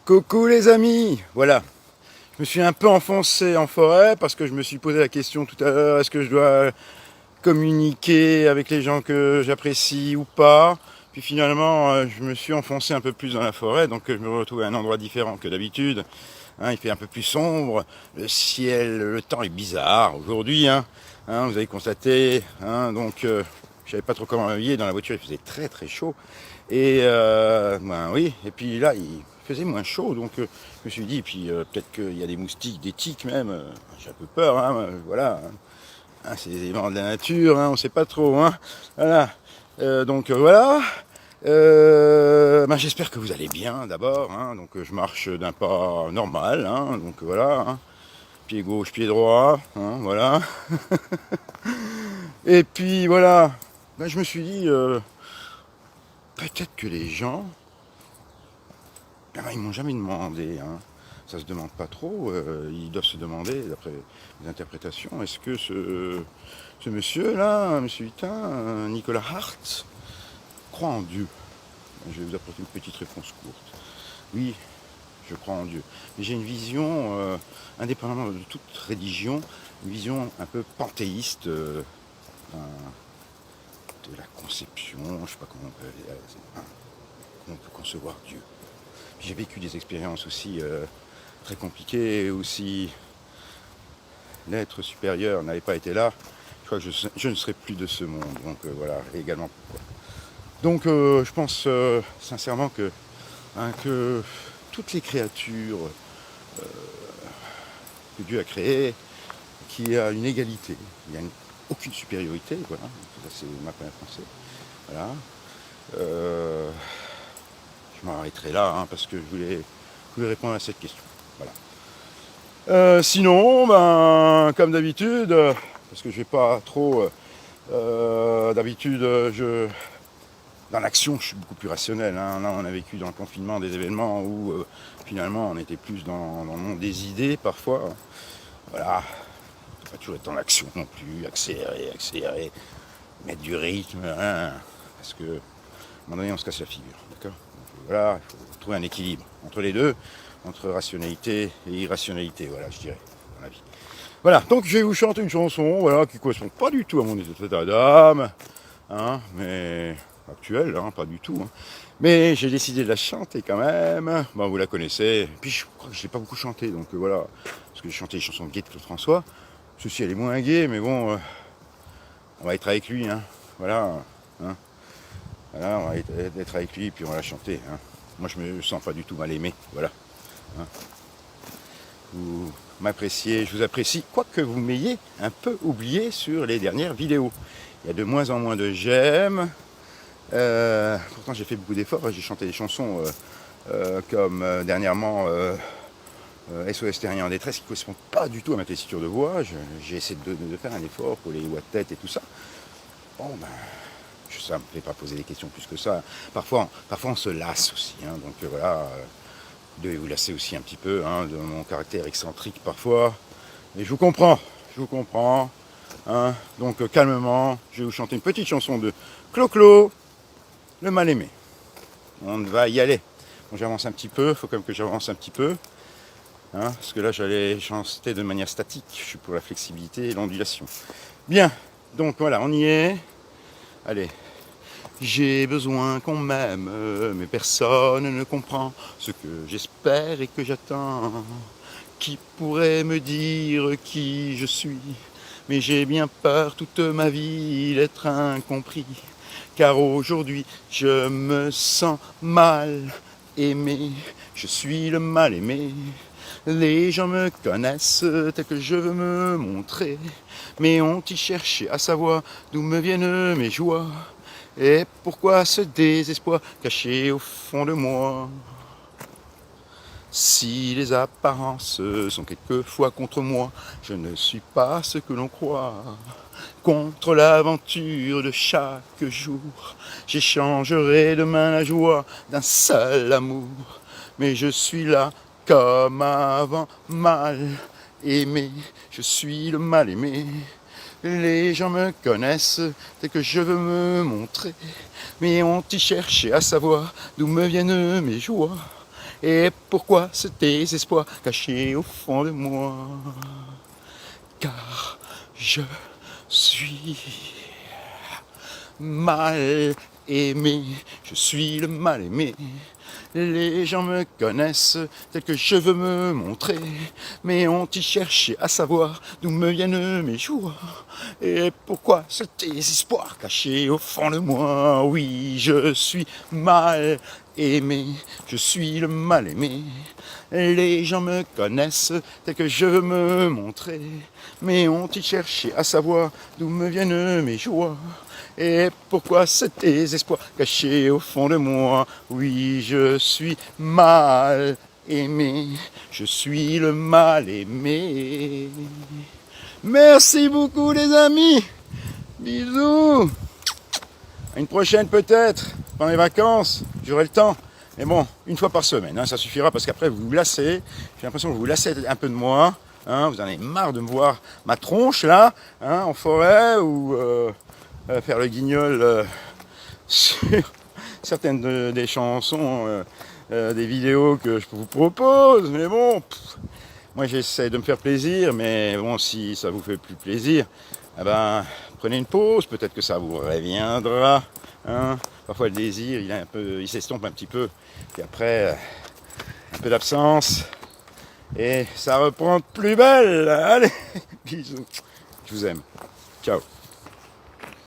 Coucou les amis, voilà, je me suis un peu enfoncé en forêt parce que je me suis posé la question tout à l'heure, est-ce que je dois communiquer avec les gens que j'apprécie ou pas. Puis finalement, je me suis enfoncé un peu plus dans la forêt, donc je me retrouve à un endroit différent que d'habitude. Il fait un peu plus sombre, le ciel, le temps est bizarre aujourd'hui, vous avez constaté, donc je savais pas trop comment m'habiller, dans la voiture il faisait très très chaud. Et oui, et puis là il faisait moins chaud, donc je me suis dit, puis peut-être qu'il y a des moustiques, des tiques même, j'ai un peu peur, voilà. C'est les éléments de la nature, on ne sait pas trop, voilà. Donc voilà. J'espère que vous allez bien d'abord, donc je marche d'un pas normal, donc voilà, pied gauche, pied droit, voilà. Et puis voilà, je me suis dit, peut-être que les gens, ils m'ont jamais demandé, ça se demande pas trop, ils doivent se demander, d'après les interprétations, est-ce que ce monsieur-là, monsieur Hutin, Nicolas Hart, croit en Dieu? Je vais vous apporter une petite réponse courte. Oui, je crois en Dieu. Mais j'ai une vision, indépendamment de toute religion, une vision un peu panthéiste de la conception, je ne sais pas comment on peut concevoir Dieu. J'ai vécu des expériences aussi très compliquées, aussi l'être supérieur n'avait pas été là, je crois que je ne serais plus de ce monde. Donc voilà, et également pourquoi. Donc je pense sincèrement que toutes les créatures que Dieu a créées, qu'il y a une égalité, il n'y a aucune supériorité, voilà, ça c'est ma première pensée. Voilà. Je m'arrêterai là parce que je voulais répondre à cette question. Voilà. Sinon, comme d'habitude, parce que je vais pas trop. D'habitude, dans l'action, je suis beaucoup plus rationnel. Là, on a vécu dans le confinement des événements où finalement on était plus dans le monde des idées parfois. Voilà. Il faut pas toujours être dans l'action non plus, accélérer, mettre du rythme, parce que à un moment donné on se casse la figure, d'accord. Donc, voilà, il faut trouver un équilibre entre les deux, entre rationalité et irrationalité, voilà, je dirais, dans la vie. Voilà, donc je vais vous chanter une chanson, voilà, qui ne correspond pas du tout à mon état d'âme, mais actuelle, pas du tout. Mais j'ai décidé de la chanter quand même. Vous la connaissez. Puis je crois que je l'ai pas beaucoup chanté, donc voilà, parce que j'ai chanté les chansons de gaie de Claude François. Ceci, elle est moins gaie, mais bon, on va être avec lui, voilà, voilà, on va être avec lui, puis on va la chanter. Moi, je me sens pas du tout mal aimé, voilà. Vous m'appréciez, je vous apprécie, quoique vous m'ayez un peu oublié sur les dernières vidéos. Il y a de moins en moins de j'aime. Pourtant j'ai fait beaucoup d'efforts, j'ai chanté des chansons comme dernièrement SOS Terrien en détresse, qui ne correspond pas du tout à ma tessiture de voix. J'ai essayé de faire un effort pour les voix de tête et tout ça. Bon ça ne me fait pas poser des questions plus que ça. Parfois on se lasse aussi, donc voilà. Vous devez vous lasser aussi un petit peu de mon caractère excentrique parfois. Et je vous comprends. Donc calmement, je vais vous chanter une petite chanson de Clo-Clo, le mal-aimé. On va y aller. Bon, j'avance un petit peu, il faut quand même que j'avance un petit peu. Parce que là j'allais chanter de manière statique. Je suis pour la flexibilité et l'ondulation. Bien, donc voilà, on y est. Allez. J'ai besoin qu'on m'aime, mais personne ne comprend ce que j'espère et que j'attends. Qui pourrait me dire qui je suis? Mais j'ai bien peur toute ma vie d'être incompris. Car aujourd'hui je me sens mal aimé. Je suis le mal aimé. Les gens me connaissent tel que je veux me montrer. Mais ont-ils cherché à savoir d'où me viennent mes joies? Et pourquoi ce désespoir caché au fond de moi? Si les apparences sont quelquefois contre moi, je ne suis pas ce que l'on croit. Contre l'aventure de chaque jour, j'échangerai demain la joie d'un seul amour. Mais je suis là comme avant, mal aimé, je suis le mal aimé. Les gens me connaissent tel que je veux me montrer, mais ont-ils cherché à savoir d'où me viennent mes joies? Et pourquoi ce désespoir caché au fond de moi? Car je suis mal aimé, je suis le mal aimé. Les gens me connaissent tel que je veux me montrer, mais ont-ils cherché à savoir d'où me viennent mes joies? Et pourquoi ce désespoir caché au fond de moi? Oui, je suis mal aimé, je suis le mal aimé. Les gens me connaissent tel que je veux me montrer, mais ont-ils cherché à savoir d'où me viennent mes joies? Et pourquoi ce désespoir caché au fond de moi? Oui, je suis mal aimé, je suis le mal aimé. Merci beaucoup les amis, bisous. À une prochaine peut-être, pendant les vacances, j'aurai le temps. Mais bon, une fois par semaine, hein, ça suffira parce qu'après vous vous lassez. J'ai l'impression que vous vous lassez un peu de moi. Hein, vous en avez marre de me voir ma tronche là, hein, en forêt ou faire le guignol sur certaines des chansons, des vidéos que je vous propose. Mais bon, moi j'essaie de me faire plaisir, mais bon, si ça vous fait plus plaisir, eh ben, prenez une pause, peut-être que ça vous reviendra. Hein. Parfois le désir, il s'estompe un petit peu, puis après, un peu d'absence, et ça reprend de plus belle. Allez, bisous, je vous aime, ciao.